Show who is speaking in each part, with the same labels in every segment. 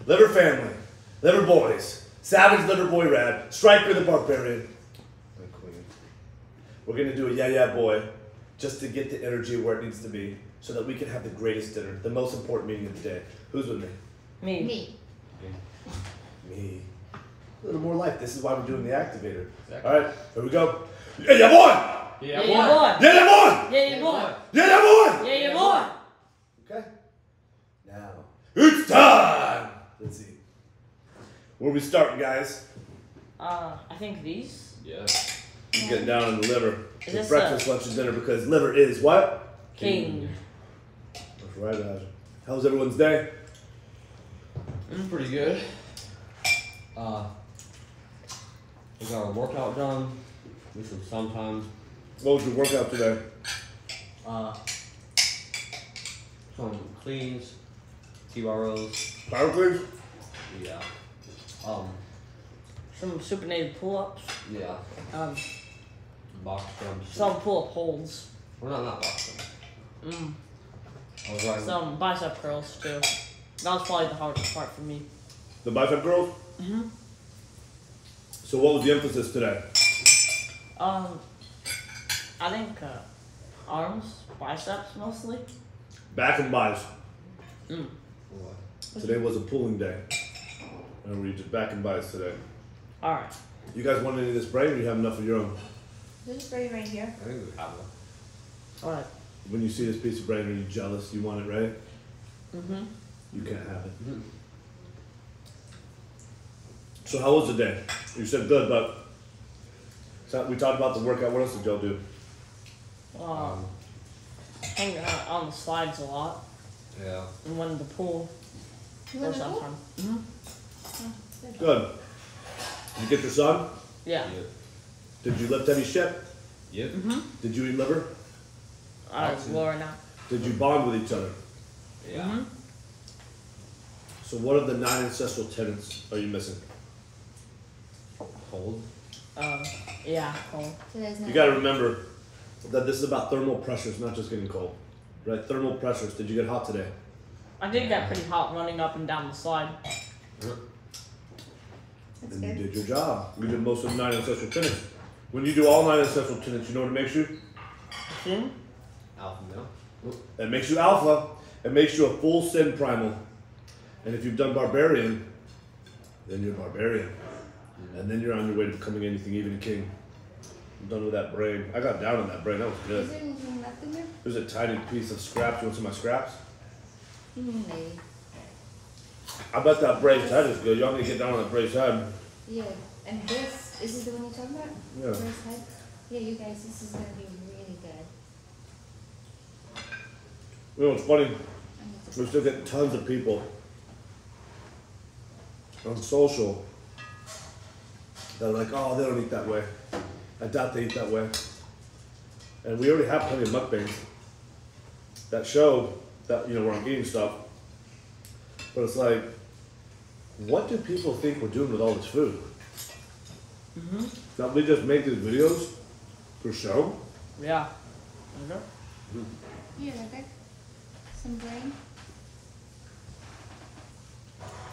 Speaker 1: Liver family, liver boys, Savage Liver Boy Rad, Striker the Barbarian, and Queen. We're gonna do a yeah boy, just to get the energy where it needs to be, so that we can have the greatest dinner, the most important meeting of the day. Who's with me?
Speaker 2: Me.
Speaker 1: Me. A little more life. This is why we're doing the activator.
Speaker 3: Exactly.
Speaker 1: All right, here we go. Yeah boy!
Speaker 3: Yeah,
Speaker 2: Yeah,
Speaker 3: boy.
Speaker 2: boy.
Speaker 1: Yeah boy!
Speaker 2: Yeah, boy.
Speaker 1: Yeah boy!
Speaker 2: Yeah, boy.
Speaker 1: Okay. Now, it's time! Let's see. Where we starting, guys?
Speaker 2: I think these.
Speaker 3: Yeah.
Speaker 1: We're getting down on the liver.
Speaker 2: Is
Speaker 1: The
Speaker 2: this
Speaker 1: breakfast, lunch, and dinner, because liver is what?
Speaker 2: King.
Speaker 1: That's right, guys. How's everyone's day?
Speaker 3: It's pretty good. We got our workout done. We should sometimes.
Speaker 1: What was your workout today?
Speaker 3: Some cleans, T-bar rows.
Speaker 1: Power cleans?
Speaker 3: Yeah.
Speaker 2: Some supinated pull-ups.
Speaker 3: Yeah. Box jumps.
Speaker 2: Some pull-up holds.
Speaker 3: We're not box jumps.
Speaker 2: Mm.
Speaker 3: I was riding.
Speaker 2: Some bicep curls too. That was probably the hardest part for me.
Speaker 1: The bicep curls?
Speaker 2: Mm-hmm.
Speaker 1: So what was the emphasis today?
Speaker 2: I think arms, biceps mostly.
Speaker 1: Back and buys.
Speaker 3: What?
Speaker 1: Today was a pulling day. And we did back and buys today.
Speaker 2: All right.
Speaker 1: You guys want any of this brain, or you have enough of your own?
Speaker 4: There's a spray right here.
Speaker 3: I think we have one.
Speaker 2: All right.
Speaker 1: When you see this piece of brain, are you jealous? You want it, right?
Speaker 2: Mm-hmm.
Speaker 1: You can't have it.
Speaker 3: Mm-hmm.
Speaker 1: So how was the day? You said good, but so we talked about the workout. What else did y'all do?
Speaker 2: Hang out on the slides a lot
Speaker 3: Yeah.
Speaker 2: and went in the pool
Speaker 4: You
Speaker 2: for
Speaker 4: want to
Speaker 2: some
Speaker 4: go?
Speaker 2: time. Mm-hmm.
Speaker 1: Good. Did you get your son?
Speaker 2: Yeah.
Speaker 3: Yep.
Speaker 1: Did you lift heavy shit?
Speaker 3: Yep.
Speaker 2: Mm-hmm.
Speaker 1: Did you eat liver?
Speaker 2: I was lower now.
Speaker 1: Did you bond with each other?
Speaker 3: Yeah.
Speaker 2: Mm-hmm.
Speaker 1: So what of the 9 ancestral tenets are you missing?
Speaker 3: Cold.
Speaker 2: Yeah, cold.
Speaker 4: Today's not.
Speaker 1: You gotta remember that this is about thermal pressures, not just getting cold. Right? Thermal pressures. Did you get hot today?
Speaker 2: I did get pretty hot running up and down the slide.
Speaker 4: That's
Speaker 1: And you
Speaker 4: good.
Speaker 1: did your job. You did most of the 9 ancestral tenets. When you do all 9 ancestral tenets, you know what it makes you?
Speaker 2: Hmm?
Speaker 3: Alpha male.
Speaker 1: It makes you alpha. It makes you a full sin primal. And if you've done barbarian, then you're barbarian. And then you're on your way to becoming anything, even a king. I'm done with that brain. I got down on that brain. That was
Speaker 4: Is
Speaker 1: good.
Speaker 4: there anything left in there?
Speaker 1: There's a tiny piece of scraps. You want some of my scraps?
Speaker 4: Maybe.
Speaker 1: I bet that braised head is good. Y'all need to get down on that braised head.
Speaker 4: Yeah. And this is the one you're talking about?
Speaker 1: Yeah.
Speaker 4: First head? Yeah, you guys, this is gonna be really good.
Speaker 1: You know what's funny?
Speaker 4: I need to.
Speaker 1: We're still getting tons of people on social that are like, oh, they don't eat that way. I doubt they eat that way. And we already have plenty of mukbangs that show that, you know, we're eating stuff. But it's like, what do people think we're doing with all this food?
Speaker 2: Mm-hmm.
Speaker 1: Now we just make these videos for show.
Speaker 2: Yeah. Okay.
Speaker 4: Here, right there. Some brain.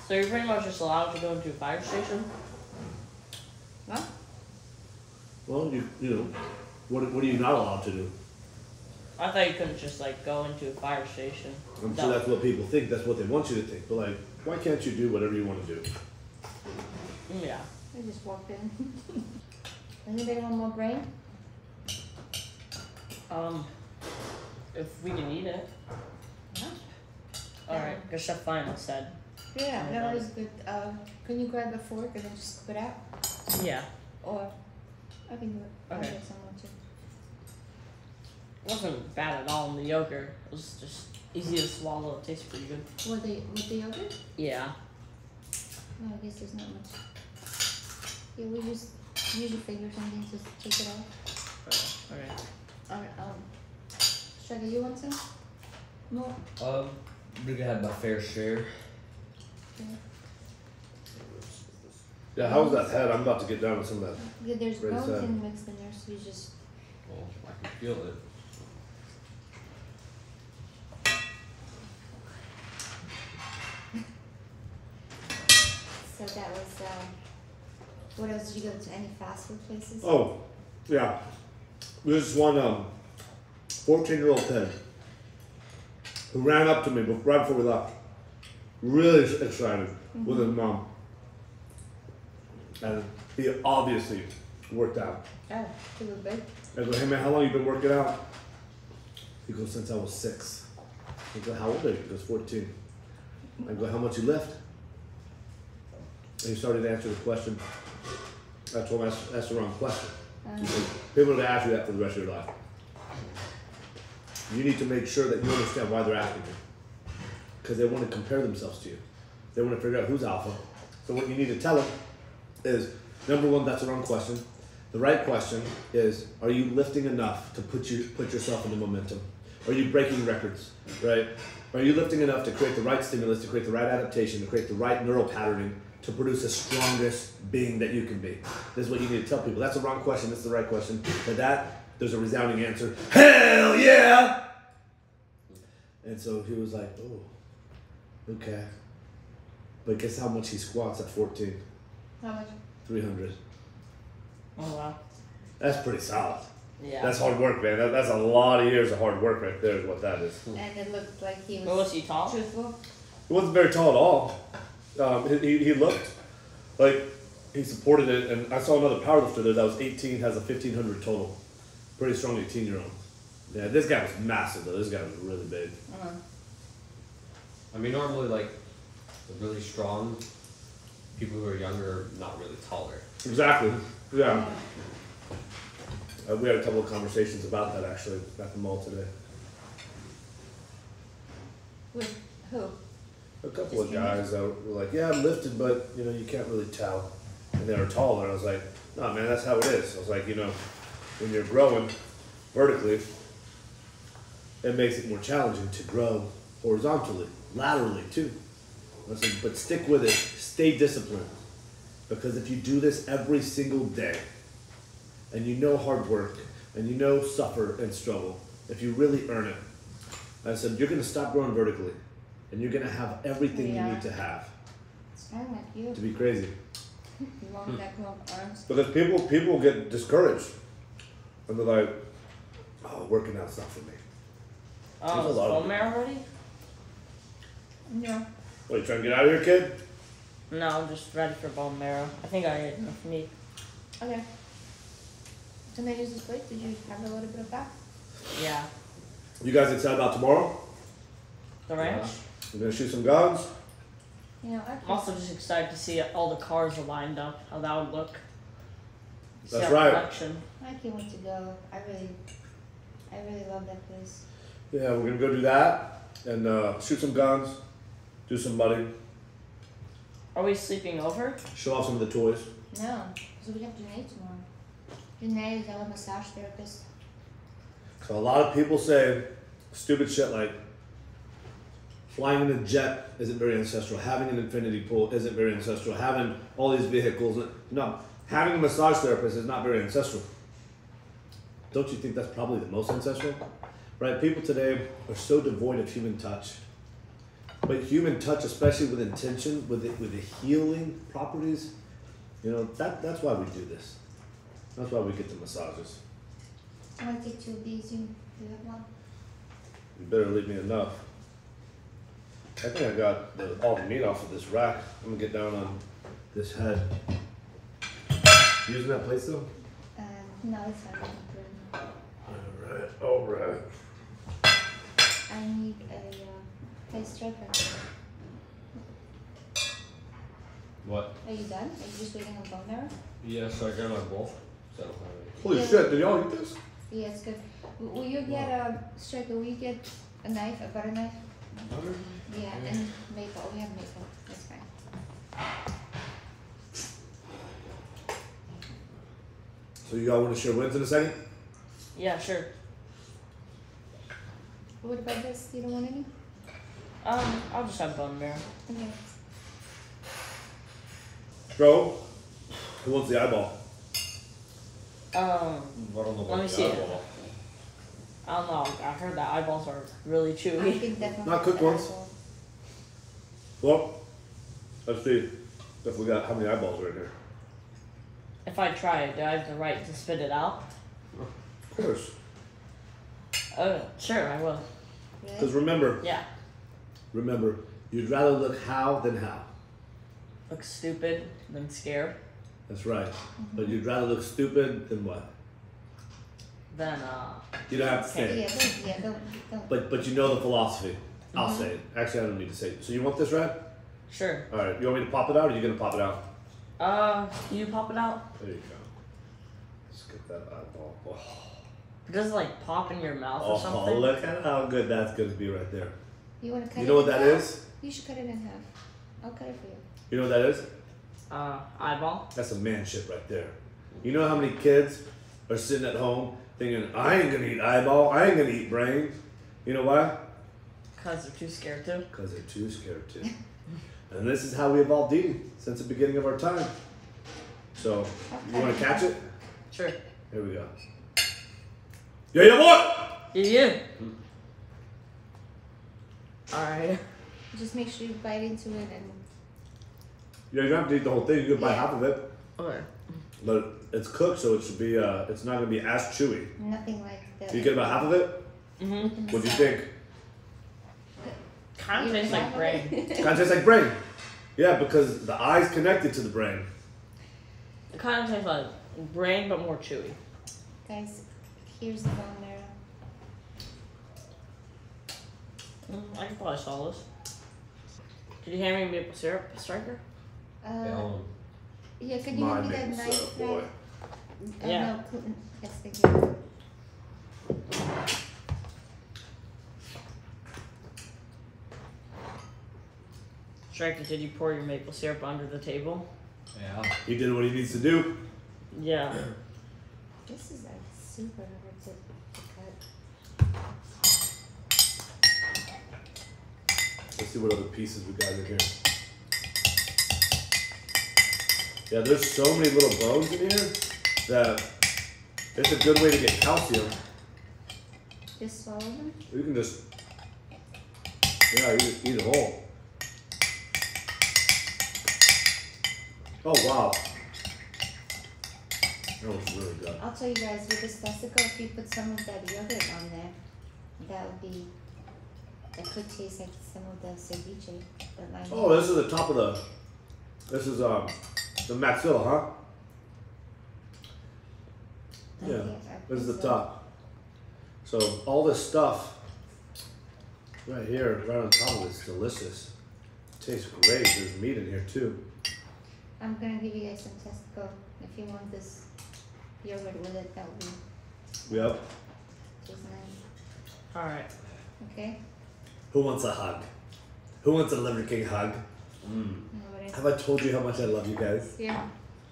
Speaker 2: So you're pretty much just allowed to go into a fire station?
Speaker 4: What?
Speaker 1: Well, you know, what are you not allowed to do?
Speaker 2: I thought you couldn't just like go into a fire station.
Speaker 1: I'm sure that's what people think. That's what they want you to think. But like, why can't you do whatever you want to do?
Speaker 2: Yeah.
Speaker 4: I just walked in. Anybody want more brain?
Speaker 2: If we can eat it.
Speaker 4: No.
Speaker 2: Alright, because Chef Final said.
Speaker 4: Yeah, that was good. Can you grab a fork and then just scoop it out?
Speaker 2: Yeah.
Speaker 4: Or I can do it. I'll
Speaker 2: Okay.
Speaker 4: get someone to.
Speaker 2: It wasn't bad at all in the yogurt. It was just easy to swallow. It tastes pretty good.
Speaker 4: With the yogurt?
Speaker 2: Yeah.
Speaker 4: Oh, I guess there's not much. Yeah, we just use your finger something to take it off.
Speaker 2: Okay.
Speaker 4: Alright, Striker, you want some? More?
Speaker 3: We had my fair share.
Speaker 4: Okay.
Speaker 1: Yeah, how's that head? I'm about to get down with some of that.
Speaker 4: Yeah, there's
Speaker 1: Right side.
Speaker 4: protein mixed in there, so you just.
Speaker 3: Well, I can feel it.
Speaker 4: So that was, what else, did you go to any fast food places?
Speaker 1: Oh, yeah. There's this one 14-year-old kid who ran up to me right before we left. Really excited with his mom. And he obviously worked out.
Speaker 4: Oh, you look big.
Speaker 1: I go, hey man, how long you been working out? He goes, since I was 6. I go, how old are you? He goes, 14. I go, how much you lift? And he started to answer the question. I told him that's the wrong question. He said, people are going to ask you that for the rest of your life. You need to make sure that you understand why they're asking you. Because they want to compare themselves to you. They want to figure out who's alpha. So what you need to tell them is, number one, that's the wrong question. The right question is, are you lifting enough to put yourself into momentum? Are you breaking records, right? Are you lifting enough to create the right stimulus, to create the right adaptation, to create the right neural patterning, to produce the strongest being that you can be? This is what you need to tell people. That's the wrong question, this is the right question. For that, there's a resounding answer, hell yeah! And so he was like, oh, okay. But guess how much he squats at 14?
Speaker 4: How much?
Speaker 1: 300.
Speaker 2: Oh wow.
Speaker 1: That's pretty solid.
Speaker 2: Yeah.
Speaker 1: That's hard work, man. That's a lot of years of hard work right there is what that is.
Speaker 4: And it looked like he
Speaker 2: What was he tall?
Speaker 4: truthful.
Speaker 1: He wasn't very tall at all. He looked like he supported it, and I saw another powerlifter there that was 18, has a 1,500 total. Pretty strong 18-year-old. Yeah, this guy was massive though. This guy was really big.
Speaker 3: I mean, normally, like, the really strong people who are younger are not really taller.
Speaker 1: Exactly. Yeah. We had a couple of conversations about that actually at the mall today.
Speaker 4: With who?
Speaker 1: A couple of guys that were like, yeah, I'm lifted, but you know, you can't really tell. And they were taller. And I was like, no, man, that's how it is. I was like, you know, when you're growing vertically, it makes it more challenging to grow horizontally, laterally too. I said, but stick with it, stay disciplined. Because if you do this every single day, and you know hard work, and you know suffer and struggle, if you really earn it, I said, you're gonna stop growing vertically, and you're gonna have everything you need to have
Speaker 4: It's kind of like you.
Speaker 1: to be crazy.
Speaker 4: You want that long arms.
Speaker 1: Because people get discouraged, and they're like, oh, working out's not for me.
Speaker 2: Oh,
Speaker 1: There's a
Speaker 2: is
Speaker 1: lot of
Speaker 2: bone marrow ready?
Speaker 4: Yeah.
Speaker 1: What, you trying to get out of here, kid?
Speaker 2: No, I'm just ready for bone marrow. I think I ate enough meat.
Speaker 4: Okay. Tomatoes is good. Did you have a little bit of that?
Speaker 2: Yeah.
Speaker 1: You guys excited about tomorrow?
Speaker 2: The ranch?
Speaker 1: We're gonna shoot some guns.
Speaker 4: You know,
Speaker 2: I'm also just excited to see all the cars are lined up, how that would look. See
Speaker 1: That's
Speaker 2: our
Speaker 1: right.
Speaker 2: production.
Speaker 4: I can't wait to go. I really love that place.
Speaker 1: Yeah, we're gonna go do that and shoot some guns, do some mudding,
Speaker 2: Are we sleeping over?
Speaker 1: show off some of the toys.
Speaker 4: No, because we have Janae tomorrow. Janae is our massage therapist.
Speaker 1: So a lot of people say stupid shit like flying in a jet isn't very ancestral, having an infinity pool isn't very ancestral, having all these vehicles. No, having a massage therapist is not very ancestral. Don't you think that's probably the most ancestral? Right? People today are so devoid of human touch. But human touch, especially with intention, with the healing properties, you know, that's why we do this. That's why we get the massages.
Speaker 4: I want to take 2 of these. You have one?
Speaker 1: You better leave me enough. I think I got all the meat off of this rack. I'm gonna get down on this head. Using that plate still?
Speaker 4: No, it's fine.
Speaker 1: Alright.
Speaker 4: I need a face striker.
Speaker 3: What?
Speaker 4: Are you done? Are you just waiting on bone marrow?
Speaker 3: Yeah, so I got my bowl. So I don't have any.
Speaker 1: Holy
Speaker 4: Yeah.
Speaker 1: shit, did y'all eat this?
Speaker 4: Yeah, it's good. Will you get a striker? Will you get a knife, a butter knife? Yeah, and maple. We have maple. That's fine.
Speaker 1: So you all wanna share wins in a second?
Speaker 2: Yeah, sure.
Speaker 4: What about this? You don't want any?
Speaker 2: I'll just have bone marrow.
Speaker 4: Okay.
Speaker 1: Bro, who wants the eyeball?
Speaker 3: I don't know
Speaker 2: Let
Speaker 3: about
Speaker 2: me
Speaker 3: the
Speaker 2: see it.
Speaker 3: eyeball.
Speaker 2: I don't know. I heard that eyeballs are really
Speaker 4: I
Speaker 2: chewy.
Speaker 4: think definitely.
Speaker 1: Not cooked
Speaker 4: the
Speaker 1: ones.
Speaker 4: apple.
Speaker 1: Well, let's see. If we got how many eyeballs are in here?
Speaker 2: If I try, do I have the right to spit it out?
Speaker 1: Of course.
Speaker 2: Sure, I will.
Speaker 1: Because
Speaker 4: Really?
Speaker 2: Yeah.
Speaker 1: remember, you'd rather look how than how.
Speaker 2: Look stupid, then scared.
Speaker 1: That's right. But you'd rather look stupid than what?
Speaker 2: Then,
Speaker 1: You don't have to say
Speaker 4: Yeah,
Speaker 1: it.
Speaker 4: don't.
Speaker 1: But you know the philosophy. I'll say it. Actually, I don't need to say it. So you want this, Rad?
Speaker 2: sure.
Speaker 1: All right. You want me to pop it out, or are you gonna pop it out?
Speaker 2: Can you pop it out?
Speaker 1: There you go. Let's get that eyeball. Oh,
Speaker 2: Does it like pop in your mouth or something?
Speaker 1: look at how good that's gonna be right there.
Speaker 4: You want to cut it
Speaker 1: You know what
Speaker 4: in
Speaker 1: that
Speaker 4: half?
Speaker 1: is?
Speaker 4: You should cut it in half. I'll cut it for you.
Speaker 1: You know what that is?
Speaker 2: Eyeball?
Speaker 1: That's a man shit right there. You know how many kids are sitting at home thinking, I ain't gonna eat eyeball, I ain't gonna eat brain. You know why?
Speaker 2: Because they're too scared to.
Speaker 1: Because they're too scared to. And this is how we evolved eating since the beginning of our time. So, you wanna catch it?
Speaker 2: Sure.
Speaker 1: Here we go. Yeah, boy!
Speaker 2: Yeah. Alright.
Speaker 4: Just make sure you bite into it and
Speaker 1: Yeah, you don't have to eat the whole thing, you can buy
Speaker 4: Yeah.
Speaker 1: half of it.
Speaker 2: Okay.
Speaker 1: But it's cooked, so it should be, it's not gonna be as chewy.
Speaker 4: nothing like that.
Speaker 1: You get about half of it?
Speaker 2: Mm-hmm.
Speaker 1: What'd you think?
Speaker 2: Kind of tastes like brain.
Speaker 1: Kind of tastes like brain. Yeah, because the eye's connected to the brain.
Speaker 2: It kind of tastes like brain, but more chewy.
Speaker 4: Guys, here's the bone marrow.
Speaker 2: I can probably swallow this. Did you hand me maple syrup, Striker?
Speaker 4: Yeah, could you
Speaker 1: My
Speaker 4: hand me that
Speaker 1: maple
Speaker 4: knife?
Speaker 1: syrup, boy.
Speaker 2: Yeah.
Speaker 4: No, Clinton. Yes, thank you.
Speaker 2: Striker, did you pour your maple syrup under the table?
Speaker 3: Yeah.
Speaker 1: He did what he needs to do.
Speaker 2: Yeah.
Speaker 4: This is like super hard to cut.
Speaker 1: Let's see what other pieces we got in here. Yeah, there's so many little bones in here that it's a good way to get calcium.
Speaker 4: Just swallow them.
Speaker 1: You can just, yeah, eat it whole. Oh wow, that was really good.
Speaker 4: I'll tell you guys, with this testicle, if you put some of that yogurt on there, that would be, that could taste like some of the ceviche. The lime.
Speaker 1: Oh, this is the top of the, this is the maxilla, huh? Yeah, this is the top. So all this stuff right here, right on top of it, is delicious. Tastes great. There's meat in here too.
Speaker 4: I'm gonna give you guys some testicle. If you want this yogurt with it, that would be
Speaker 1: Yep.
Speaker 4: just nice.
Speaker 2: Alright.
Speaker 4: Okay?
Speaker 1: Who wants a hug? Who wants a Liver King hug?
Speaker 4: Nobody.
Speaker 1: Have I told you how much I love you guys?
Speaker 4: Yeah.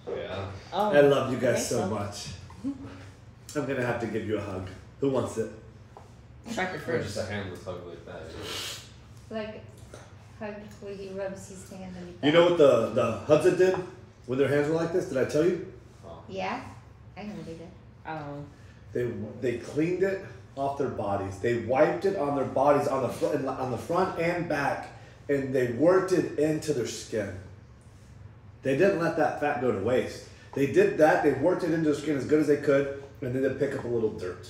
Speaker 3: Yeah.
Speaker 2: Oh,
Speaker 1: I love you
Speaker 2: I
Speaker 1: guys
Speaker 2: think
Speaker 1: so much. I'm gonna have to give you a hug. Who wants it?
Speaker 2: Striker
Speaker 3: Or just
Speaker 2: first.
Speaker 3: a handless hug like that.
Speaker 4: Like hug where he rubs his hand on your back.
Speaker 1: You know what the Hudson did when their hands were like this? Did I tell you?
Speaker 3: Oh.
Speaker 4: Yeah? I never did that.
Speaker 1: They cleaned it off their bodies. They wiped it on their bodies on the front and back, and they worked it into their skin. They didn't let that fat go to waste. They did that. They worked it into their skin as good as they could, and then they pick up a little dirt.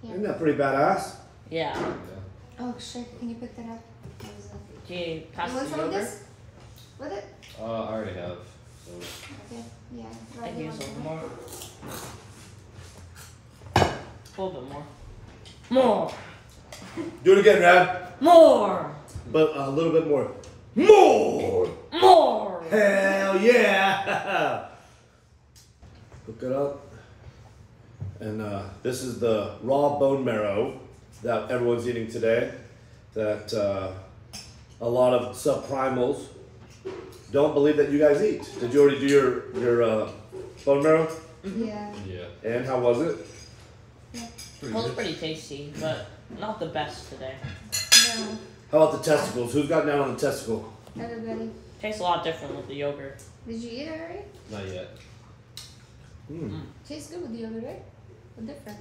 Speaker 4: Yeah.
Speaker 1: Isn't that pretty badass?
Speaker 2: Yeah.
Speaker 3: Yeah.
Speaker 4: Oh, shit. Can you pick that up? What was that?
Speaker 2: Can you pass
Speaker 4: You want
Speaker 2: the
Speaker 4: some of
Speaker 2: yogurt?
Speaker 4: this? With it?
Speaker 3: I already have. So.
Speaker 4: Okay. Yeah.
Speaker 2: I can use a little more. A little bit more. More!
Speaker 1: Do it again, Rad.
Speaker 2: More!
Speaker 1: But a little bit more. More!
Speaker 2: More!
Speaker 1: Hell yeah! Hook it up. And this is the raw bone marrow that everyone's eating today. That a lot of subprimals don't believe that you guys eat. Did you already do your bone marrow?
Speaker 4: Yeah.
Speaker 3: Yeah.
Speaker 1: And how was it?
Speaker 3: Pretty
Speaker 2: Well, it's
Speaker 3: good.
Speaker 2: pretty tasty, but not the best today.
Speaker 4: No.
Speaker 1: How about the testicles? Who's got down on the testicle?
Speaker 4: Everybody.
Speaker 2: Tastes a lot different with the yogurt.
Speaker 4: Did you eat it already?
Speaker 3: Not yet.
Speaker 4: Tastes good with the yogurt, right? Or different?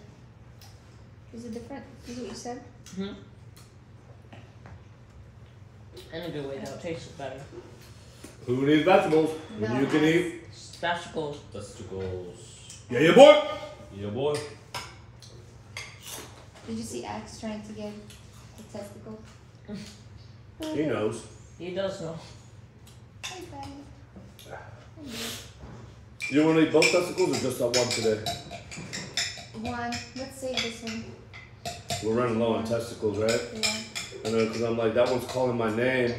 Speaker 4: Is it different? Is what you said?
Speaker 2: Hmm. In a good way though, it tastes better.
Speaker 1: Who needs vegetables when
Speaker 4: No,
Speaker 1: you can eat?
Speaker 2: Vegetables.
Speaker 3: Testicles.
Speaker 1: Yeah, boy.
Speaker 3: Yeah, boy.
Speaker 4: Did you see Axe trying to get the testicle?
Speaker 1: He knows.
Speaker 2: He does know.
Speaker 4: Hey, buddy. I'm good.
Speaker 1: You want to eat both testicles or just that one today?
Speaker 4: One. Let's save this one.
Speaker 1: We're running low on testicles, right?
Speaker 4: Yeah.
Speaker 1: I know, because I'm like, that one's calling my name.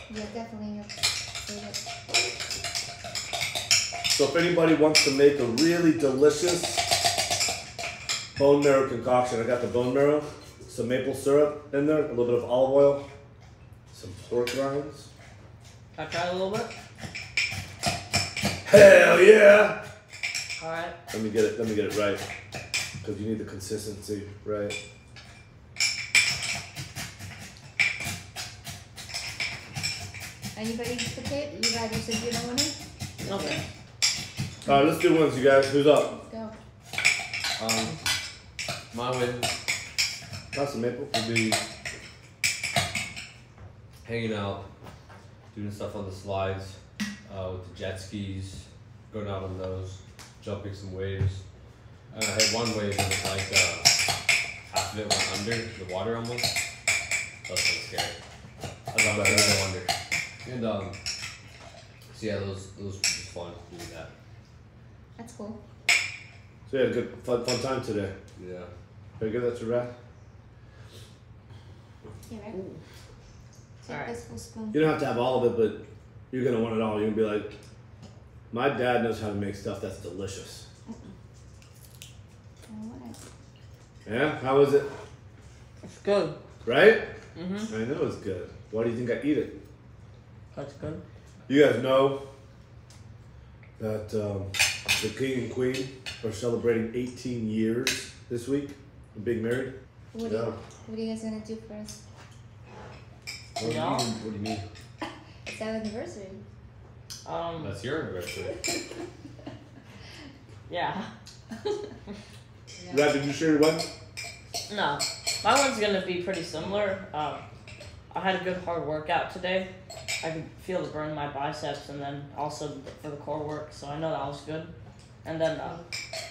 Speaker 4: Yeah, definitely. Save it.
Speaker 1: So if anybody wants to make a really delicious bone marrow concoction, I got the bone marrow, some maple syrup in there, a little bit of olive oil, some pork rinds.
Speaker 2: I tried a little bit.
Speaker 1: Hell yeah!
Speaker 2: Alright.
Speaker 1: Let me get it right. Because you need the consistency, right?
Speaker 4: Anybody participate? You guys, you said you don't want to?
Speaker 2: Okay.
Speaker 1: Alright, let's do ones, you guys. Who's up?
Speaker 4: Go.
Speaker 3: My win
Speaker 1: Got some maple.
Speaker 3: would be hanging out, doing stuff on the slides, with the jet skis, going out on those, jumping some waves. I had one wave and it's like half of it went under the water almost. That was kind of scary. I thought I was go under. And so yeah, those was fun doing that.
Speaker 4: That's cool.
Speaker 1: So you had a good, fun time today.
Speaker 3: Yeah.
Speaker 1: Very good, that's a wrap.
Speaker 4: You ready?
Speaker 2: Ooh.
Speaker 4: Take
Speaker 2: Alright.
Speaker 4: this full spoon.
Speaker 1: You don't have to have all of it, but you're gonna want it all. You're gonna be like, my dad knows how to make stuff that's delicious.
Speaker 4: I want it.
Speaker 1: Yeah? How is it?
Speaker 2: It's good.
Speaker 1: Right?
Speaker 2: Mm-hmm.
Speaker 1: I know it's good. Why do you think I eat it?
Speaker 2: That's good.
Speaker 1: You guys know that the king and queen are celebrating 18 years this week of being married.
Speaker 4: What
Speaker 1: Yeah.
Speaker 4: are you guys gonna do for us?
Speaker 3: What do you
Speaker 2: Yeah.
Speaker 3: mean? What do you mean?
Speaker 4: It's our anniversary.
Speaker 3: That's your anniversary.
Speaker 2: Yeah.
Speaker 1: Rad, did you share your one?
Speaker 2: No. My one's gonna be pretty similar. I had a good hard workout today. I could feel the burn in my biceps, and then also for the core work, so I know that was good. And then,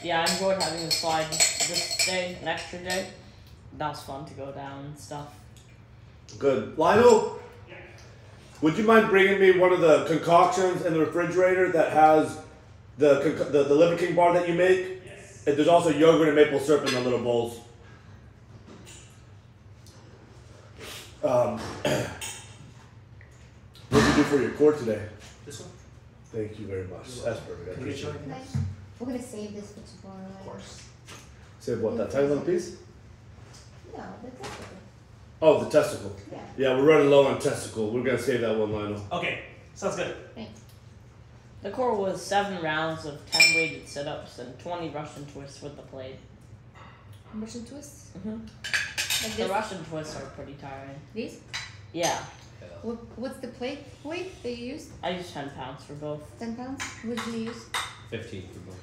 Speaker 2: yeah, I enjoyed having the slide this day, an extra day. That was fun to go down and stuff.
Speaker 1: Good. Lionel, would you mind bringing me one of the concoctions in the refrigerator that has the Liver King bar that you make? Yes. And there's also yogurt and maple syrup in the little bowls. What did you do for your core today?
Speaker 5: This one?
Speaker 1: Thank you very much. That's perfect. I
Speaker 5: Can we get you
Speaker 1: appreciate it.
Speaker 5: anything else?
Speaker 4: We're gonna save this for tomorrow.
Speaker 5: Of course.
Speaker 1: Say what, that tiny little piece?
Speaker 4: No, that's okay.
Speaker 1: Oh, the testicle.
Speaker 4: Yeah.
Speaker 1: Yeah, we're running low on testicle. We're gonna save that one, Lionel.
Speaker 5: Okay, sounds good.
Speaker 2: The core was 7 rounds of 10 weighted sit-ups and 20 Russian twists with the plate.
Speaker 4: Russian twists?
Speaker 2: Mm-hmm.
Speaker 4: Like
Speaker 2: The
Speaker 4: this?
Speaker 2: Russian twists are pretty tiring.
Speaker 4: These?
Speaker 2: Yeah,
Speaker 4: What's the plate weight that you used?
Speaker 2: I used 10 pounds for both.
Speaker 4: 10 pounds? What did you use?
Speaker 3: 15 for both.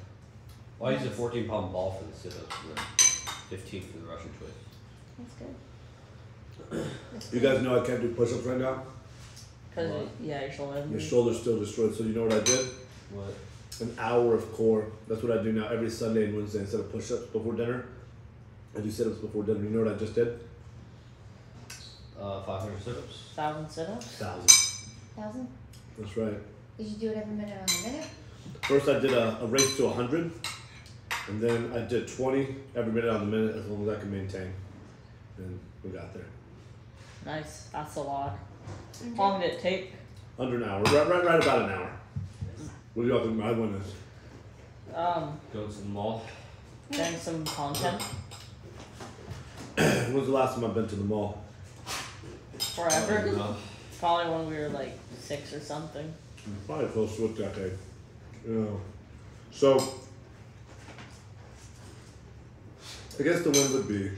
Speaker 3: Well, I used a 14-pound ball for the sit-ups and then 15 for the Russian twist.
Speaker 4: That's good. That's
Speaker 1: You
Speaker 4: good.
Speaker 1: guys know I can't do push-ups right now?
Speaker 2: Cause
Speaker 3: What?
Speaker 2: yeah, your shoulder.
Speaker 1: Your shoulder's still destroyed, so you know what I did?
Speaker 3: What?
Speaker 1: An hour of core. That's what I do now every Sunday and Wednesday instead of push-ups before dinner. I do sit-ups before dinner. You know what I just did?
Speaker 3: 500 sit-ups.
Speaker 2: 1,000 sit-ups.
Speaker 1: 1,000.
Speaker 4: 1,000?
Speaker 1: That's right.
Speaker 4: Did you do it every minute on the minute?
Speaker 1: First I did a race to 100, and then I did 20 every minute on the minute as long as I can maintain. And we got there.
Speaker 2: Nice. That's a lot.
Speaker 4: Okay.
Speaker 2: How long did it take?
Speaker 1: Under an hour. Right about an hour. What do y'all think my one is?
Speaker 3: Go to the mall.
Speaker 2: Getting some content.
Speaker 1: When's the last time I've been to the mall?
Speaker 2: Forever.
Speaker 3: No.
Speaker 2: Probably when we were like 6 or something.
Speaker 1: Probably close to a decade. Yeah. So, I guess the win would be,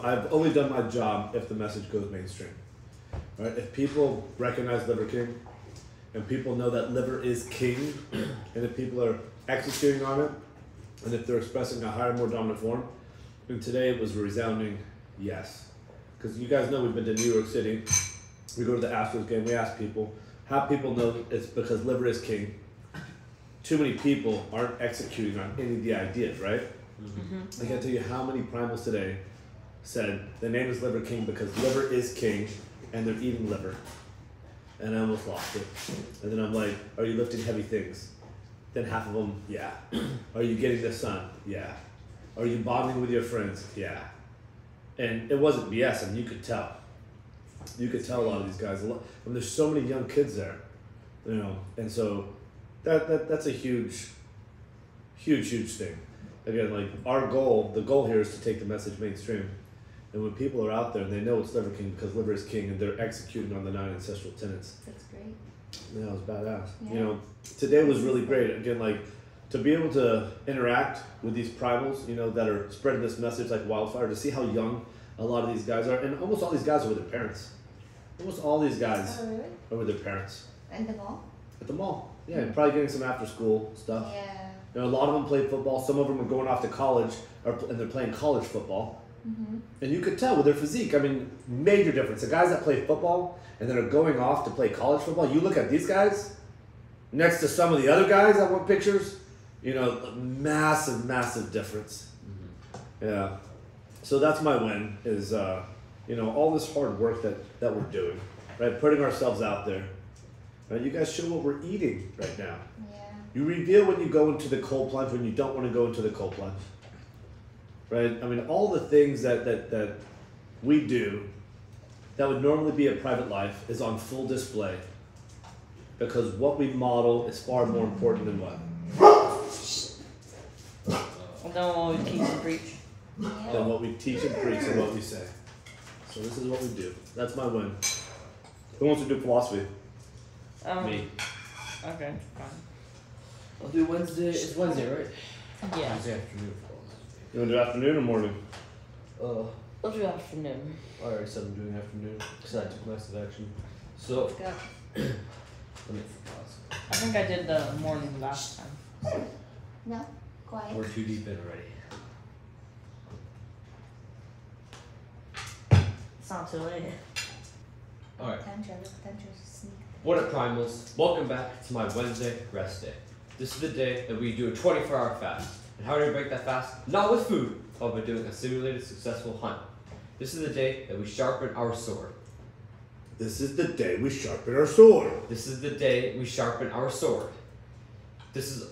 Speaker 1: I've only done my job if the message goes mainstream. Right? If people recognize Liver King, and people know that liver is king, and if people are executing on it, and if they're expressing a higher, more dominant form, and today it was a resounding yes. Because you guys know we've been to New York City, we go to the Astros game, we ask people, have people know it's because liver is king. Too many people aren't executing on any of the ideas, right?
Speaker 2: Mm-hmm.
Speaker 1: I can't tell you how many primals today said the name is Liver King because liver is king and they're eating liver. And I almost lost it. And then I'm like, are you lifting heavy things? Then half of them, yeah. Are you getting the sun? Yeah. Are you bonding with your friends? Yeah. And it wasn't BS, and you could tell. You could tell a lot of these guys. And there's so many young kids there, you know. And so that's a huge thing. Again, like our goal, the goal here is to take the message mainstream. And when people are out there and they know it's Liver King because liver is king and they're executing on the 9 ancestral tenets.
Speaker 4: That's great.
Speaker 1: Yeah, it was badass.
Speaker 4: Yeah.
Speaker 1: You know, today was really great. Again, like to be able to interact with these primals, you know, that are spreading this message like wildfire, to see how young a lot of these guys are, and almost all these guys are with their parents. Almost all these guys
Speaker 4: Oh, really?
Speaker 1: are with their parents
Speaker 4: And the mall?
Speaker 1: at the mall. Yeah, and probably getting some after school stuff.
Speaker 4: Yeah.
Speaker 1: You know, a lot of them play football. Some of them are going off to college, and they're playing college football.
Speaker 4: Mm-hmm.
Speaker 1: And you could tell with their physique. I mean, major difference. The guys that play football and then are going off to play college football. You look at these guys next to some of the other guys that want pictures. You know, massive difference.
Speaker 3: Mm-hmm.
Speaker 1: Yeah. So that's my win. Is you know, all this hard work that we're doing, right? Putting ourselves out there. Right? You guys show what we're eating right now.
Speaker 4: Yeah.
Speaker 1: You reveal when you go into the cold plunge, when you don't want to go into the cold plunge. Right? I mean, all the things that we do that would normally be a private life is on full display. Because what we model is far more important than what?
Speaker 2: And then what we teach and preach.
Speaker 4: Yeah.
Speaker 1: Than what we teach and preach and what we say. So this is what we do. That's my win. Who wants to do philosophy?
Speaker 3: Me.
Speaker 2: Okay, fine.
Speaker 3: I'll do Wednesday. It's Wednesday, right?
Speaker 2: Yeah.
Speaker 3: Wednesday afternoon.
Speaker 1: You want to do afternoon or morning?
Speaker 2: We'll do afternoon.
Speaker 3: I already said I'm doing afternoon because I took massive action. So
Speaker 4: Go.
Speaker 3: let me pause.
Speaker 2: I think I did the morning last time.
Speaker 4: No? Quiet?
Speaker 3: We're too deep in already.
Speaker 2: It's not too late.
Speaker 3: All right.
Speaker 4: Tantra, look, Tantra, sneak.
Speaker 3: What up, primals? Welcome back to my Wednesday rest day. This is the day that we do a 24-hour fast. And how do we break that fast? Not with food, but by doing a simulated successful hunt. This is the day that we sharpen our sword.
Speaker 1: This is the day we sharpen our sword.
Speaker 3: This is the day we sharpen our sword. This is...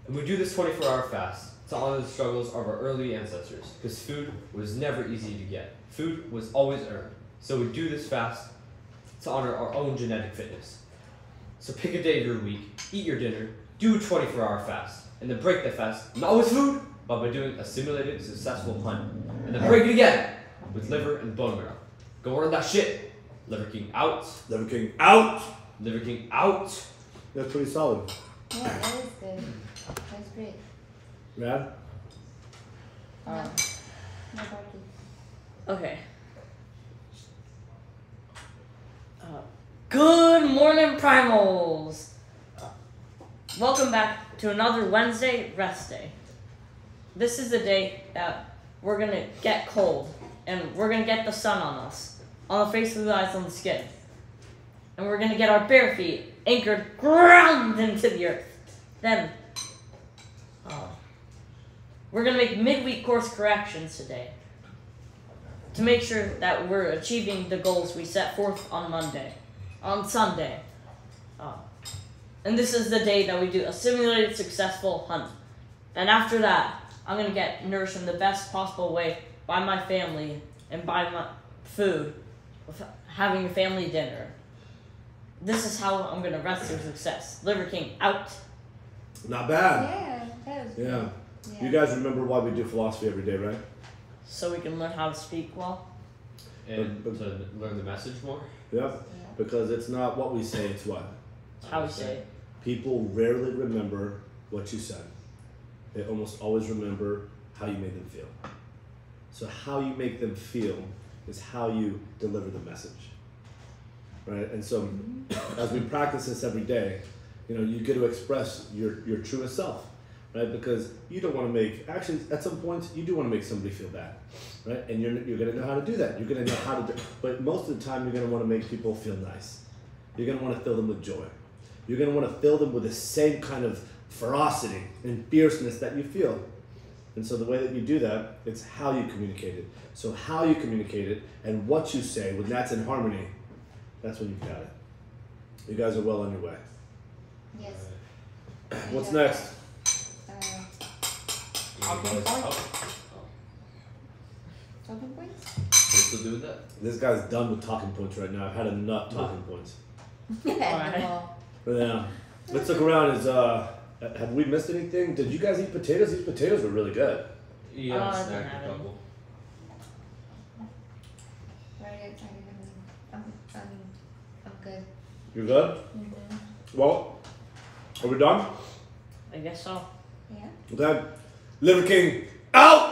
Speaker 3: And we do this 24-hour fast to honor the struggles of our early ancestors, because food was never easy to get. Food was always earned. So we do this fast to honor our own genetic fitness. So pick a day of your week, eat your dinner, do a 24-hour fast, and then break the fast, not with food, but by doing a simulated successful hunt. And then break it again with liver and bone marrow. Go earn that shit. Liver King out.
Speaker 1: Liver King out.
Speaker 3: Liver King out.
Speaker 1: That's pretty solid.
Speaker 4: Yeah, that is good. That's great.
Speaker 1: Rad?
Speaker 4: No.
Speaker 2: Um,
Speaker 4: No party.
Speaker 2: Okay. Good morning, primals! Welcome back to another Wednesday rest day. This is the day that we're gonna get cold, and we're gonna get the sun on us, on the face of the eyes, on the skin. And we're gonna get our bare feet anchored, ground into the earth. Then, we're gonna make midweek course corrections today to make sure that we're achieving the goals we set forth on Sunday. And this is the day that we do a simulated successful hunt. And after that, I'm gonna get nourished in the best possible way by my family and by my food, with having a family dinner. This is how I'm gonna rest through success. Liver King out.
Speaker 1: Not bad.
Speaker 4: Yeah, that was
Speaker 1: Yeah.
Speaker 4: Yeah.
Speaker 1: You guys remember why we do philosophy every day, right?
Speaker 2: So we can learn how to speak well.
Speaker 3: And to learn the message more.
Speaker 1: Yep.
Speaker 4: Yeah.
Speaker 1: Because it's not what we say, it's what?
Speaker 2: How we say it.
Speaker 1: People rarely remember what you said. They almost always remember how you made them feel. So how you make them feel is how you deliver the message. Right? And so as we practice this every day, you know, you get to express your truest self. Right? Because you don't want to make, actually at some points you do want to make somebody feel bad. Right? And you're going to know how to do that. You're going to know how to do, but most of the time you're going to want to make people feel nice. you're going to want to fill them with joy. You're going to want to fill them with the same kind of ferocity and fierceness that you feel. And so the way that you do that, it's how you communicate it. So how you communicate it and what you say, when that's in harmony, that's when you've got it. You guys are well on your way.
Speaker 4: Yes.
Speaker 1: What's next?
Speaker 2: Talking point?
Speaker 4: Talking points?
Speaker 3: We're still doing that?
Speaker 1: This guy's done with talking points right now. I've had enough talking points.
Speaker 2: Alright.
Speaker 1: Yeah. Let's look around. Have we missed anything? Did you guys eat potatoes? These potatoes were really good.
Speaker 3: Yeah,
Speaker 2: I
Speaker 3: snack
Speaker 2: didn't
Speaker 3: a
Speaker 2: have any.
Speaker 3: couple.
Speaker 4: I'm good.
Speaker 1: You good? Well, are we done?
Speaker 2: I guess so.
Speaker 4: Yeah.
Speaker 1: Okay. Liver King out!